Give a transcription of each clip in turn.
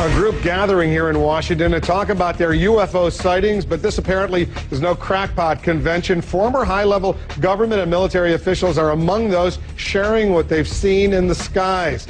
A group gathering here in Washington to talk about their UFO sightings, but this apparently is no crackpot convention. Former high-level government and military officials are among those sharing what they've seen in the skies.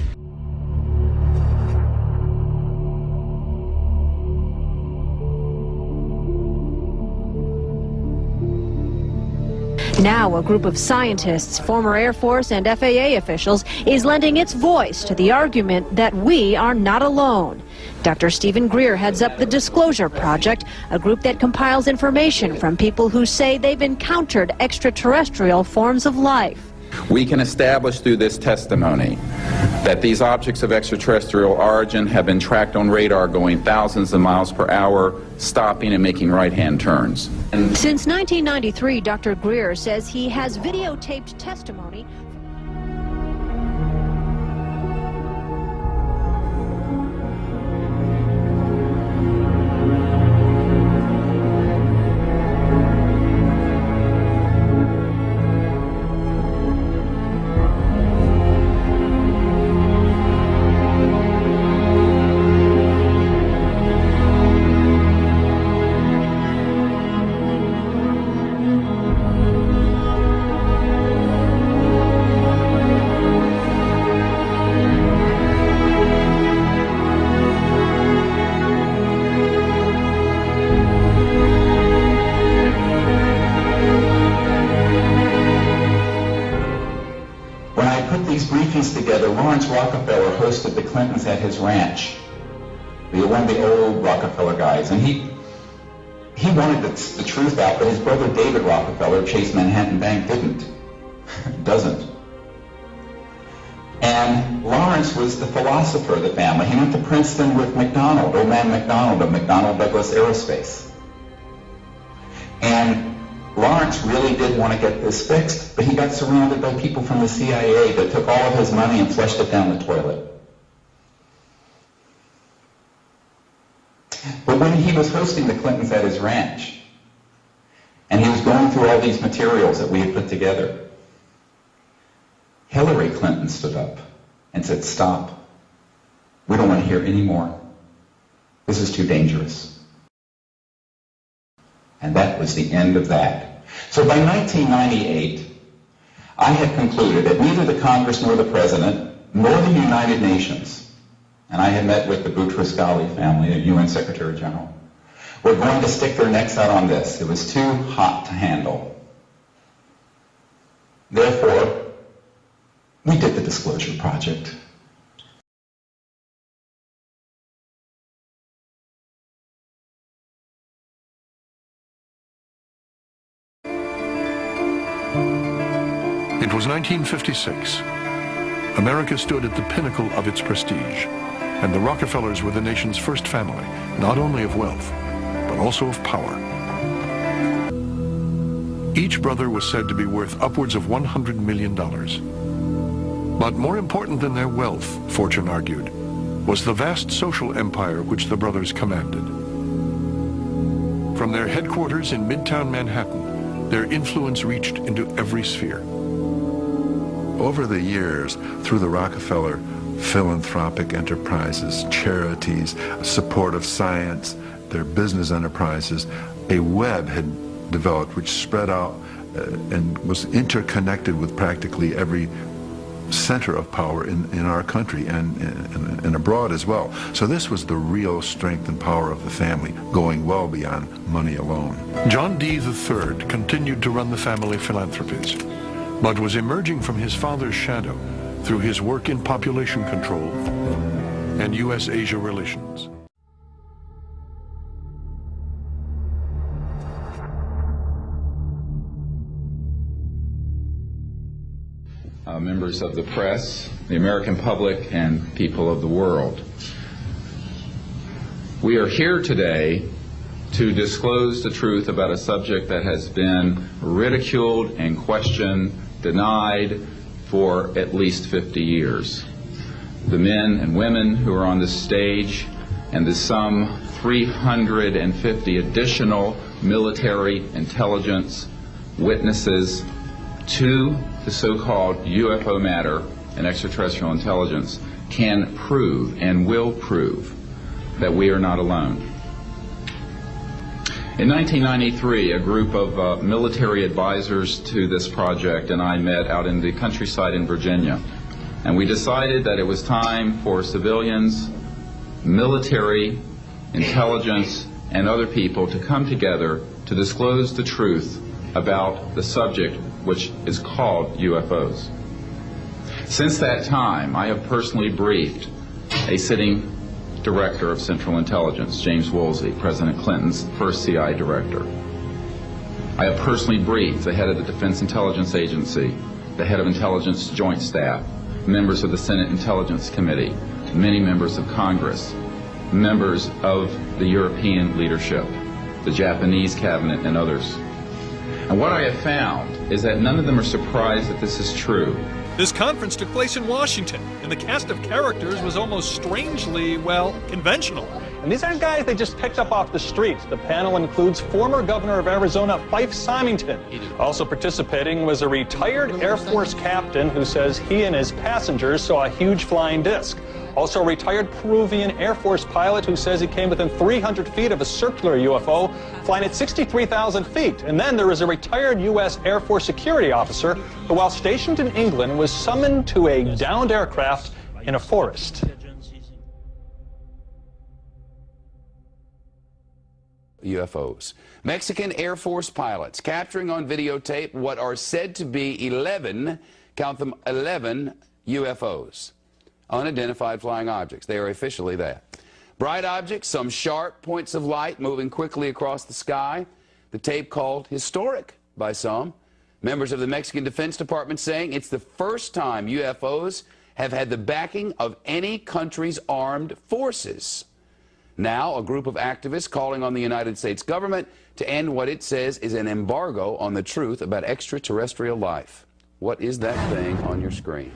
Now, a group of scientists, former Air Force and FAA officials, is lending its voice to the argument that we are not alone. Dr. Stephen Greer heads up the Disclosure Project, a group that compiles information from people who say they've encountered extraterrestrial forms of life. We can establish through this testimony that these objects of extraterrestrial origin have been tracked on radar going thousands of miles per hour, stopping and making right-hand turns. Since 1993, Dr. Greer says he has videotaped testimony. Together, Lawrence Rockefeller hosted the Clintons at his ranch. One of the old Rockefeller guys, and he wanted the truth out, but his brother David Rockefeller, Chase Manhattan Bank, doesn't. And Lawrence was the philosopher of the family. He went to Princeton with McDonald, old man McDonald of McDonnell Douglas Aerospace. And Lawrence really did want to get this fixed, but he got surrounded by people from the CIA that took all of his money and flushed it down the toilet. But when he was hosting the Clintons at his ranch, and he was going through all these materials that we had put together, Hillary Clinton stood up and said, "Stop. We don't want to hear any more. This is too dangerous." And that was the end of that. So by 1998, I had concluded that neither the Congress nor the President nor the United Nations, and I had met with the Boutros-Ghali family, the UN Secretary General, were going to stick their necks out on this. It was too hot to handle. Therefore, we did the Disclosure Project. It was 1956. America stood at the pinnacle of its prestige, and the Rockefellers were the nation's first family, not only of wealth, but also of power. Each brother was said to be worth upwards of $100 million. But more important than their wealth, Fortune argued, was the vast social empire which the brothers commanded. From their headquarters in Midtown Manhattan, their influence reached into every sphere. Over the years, through the Rockefeller philanthropic enterprises, charities, support of science, their business enterprises, a web had developed which spread out and was interconnected with practically every center of power in our country and abroad as well. So this was the real strength and power of the family, going well beyond money alone. John D. III continued to run the family philanthropies, but was emerging from his father's shadow through his work in population control and U.S.-Asia relations. Members of the press, the American public, and people of the world. We are here today to disclose the truth about a subject that has been ridiculed and questioned, denied for at least 50 years. The men and women who are on this stage and the some 350 additional military intelligence witnesses to the so-called UFO matter and extraterrestrial intelligence can prove and will prove that we are not alone. In 1993, a group of military advisors to this project and I met out in the countryside in Virginia, and we decided that it was time for civilians, military, intelligence, and other people to come together to disclose the truth about the subject which is called UFOs. Since that time, I have personally briefed a sitting Director of Central Intelligence, James Woolsey, President Clinton's first CI director. I have personally briefed the head of the Defense Intelligence Agency, the head of Intelligence Joint Staff, members of the Senate Intelligence Committee, many members of Congress, members of the European leadership, the Japanese cabinet, and others. And what I have found is that none of them are surprised that this is true. This conference took place in Washington, and the cast of characters was almost strangely, well, conventional. And these aren't guys they just picked up off the street. The panel includes former governor of Arizona, Fife Symington. Also participating was a retired Air Force captain who says he and his passengers saw a huge flying disc. Also a retired Peruvian Air Force pilot who says he came within 300 feet of a circular UFO flying at 63,000 feet. And then there is a retired U.S. Air Force security officer who, while stationed in England, was summoned to a downed aircraft in a forest. UFOs. Mexican Air Force pilots capturing on videotape what are said to be 11, count them, 11 UFOs. Unidentified flying objects. They are officially that. Bright objects, some sharp points of light moving quickly across the sky. The tape called historic by some. Members of the Mexican Defense Department saying it's the first time UFOs have had the backing of any country's armed forces. Now, a group of activists calling on the United States government to end what it says is an embargo on the truth about extraterrestrial life. What is that thing on your screen?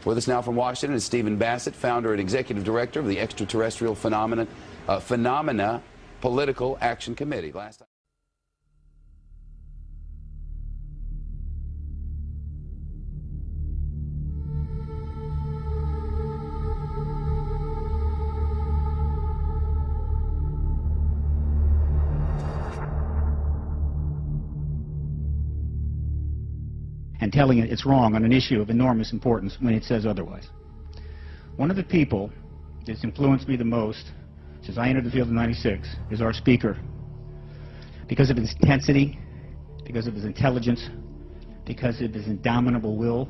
With us now from Washington is Stephen Bassett, founder and executive director of the Extraterrestrial Phenomena Political Action Committee. Last time. And telling it it's wrong on an issue of enormous importance when it says otherwise. One of the people that's influenced me the most since I entered the field in '96 is our speaker. Because of his intensity, because of his intelligence, because of his indomitable will,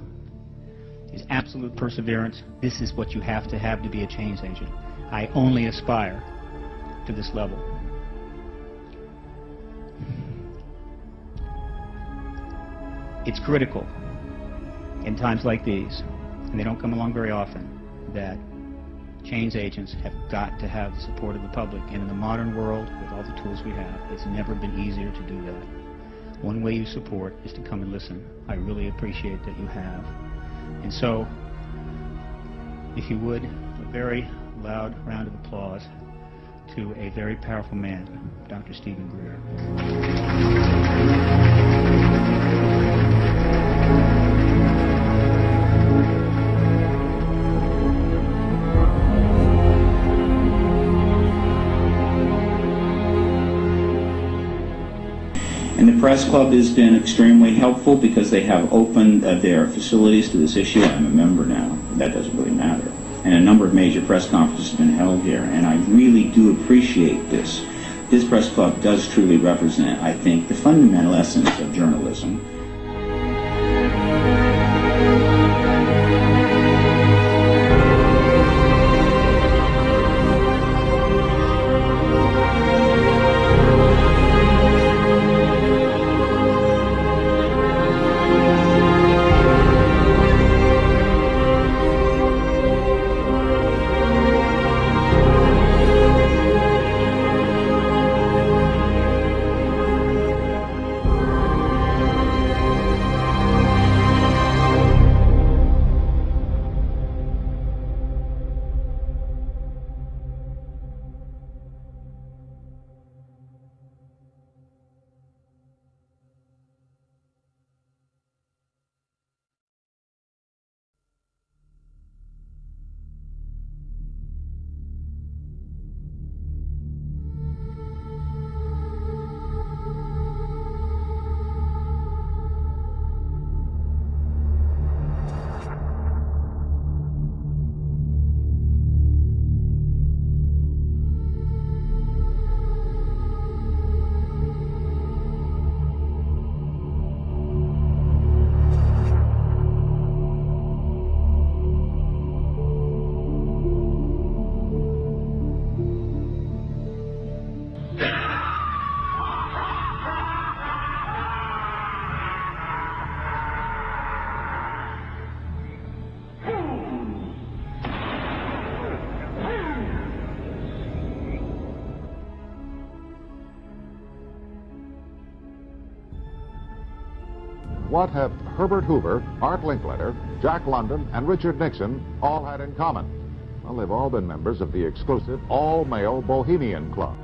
his absolute perseverance, this is what you have to be a change agent. I only aspire to this level. It's critical in times like these, and they don't come along very often, that change agents have got to have the support of the public. And in the modern world, with all the tools we have, it's never been easier to do that. One way you support is to come and listen. I really appreciate that you have. And so, if you would, a very loud round of applause to a very powerful man, Dr. Stephen Greer. And the Press Club has been extremely helpful because they have opened their facilities to this issue. I'm a member now. That doesn't really matter. And a number of major press conferences have been held here, and I really do appreciate this. This Press Club does truly represent, I think, the fundamental essence of journalism. what have Herbert Hoover, Art Linkletter, Jack London, and Richard Nixon all had in common? Well, they've all been members of the exclusive all-male Bohemian Club.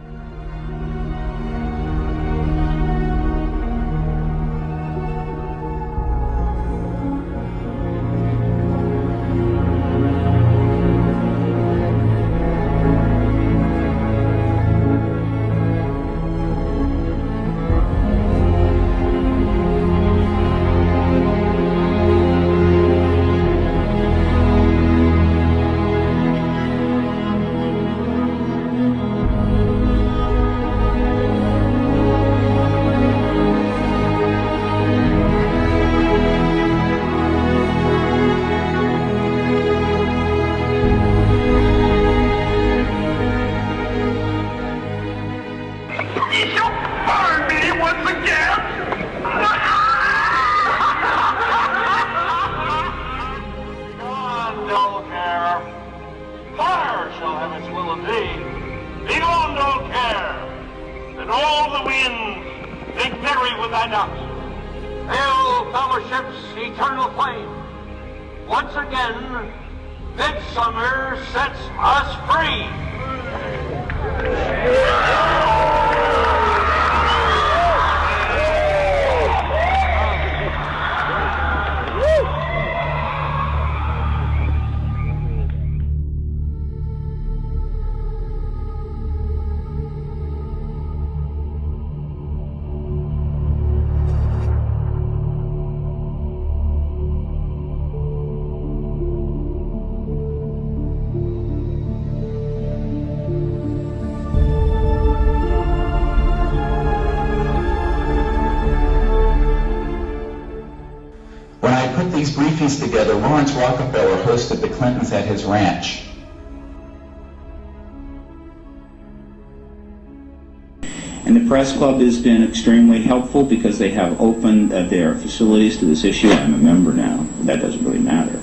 Once again, midsummer sets us free. When I put these briefings together, Lawrence Rockefeller hosted the Clintons at his ranch. And the press club has been extremely helpful because they have opened their facilities to this issue. I'm a member now. That doesn't really matter.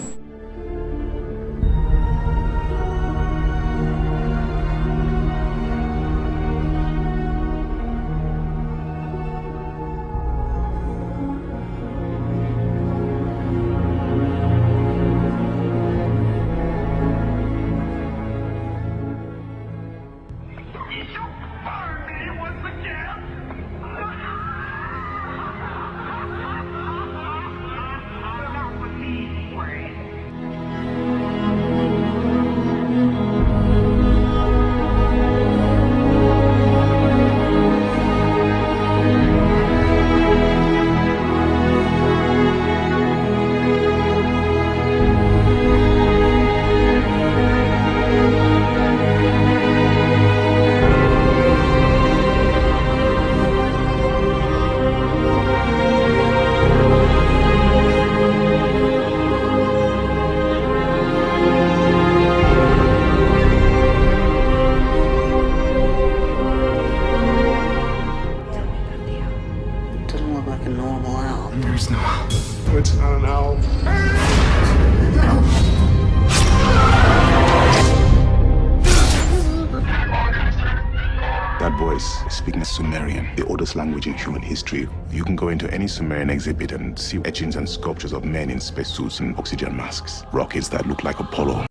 It's not an owl. That voice is speaking Sumerian, the oldest language in human history. You can go into any Sumerian exhibit and see etchings and sculptures of men in spacesuits and oxygen masks, rockets that look like Apollo.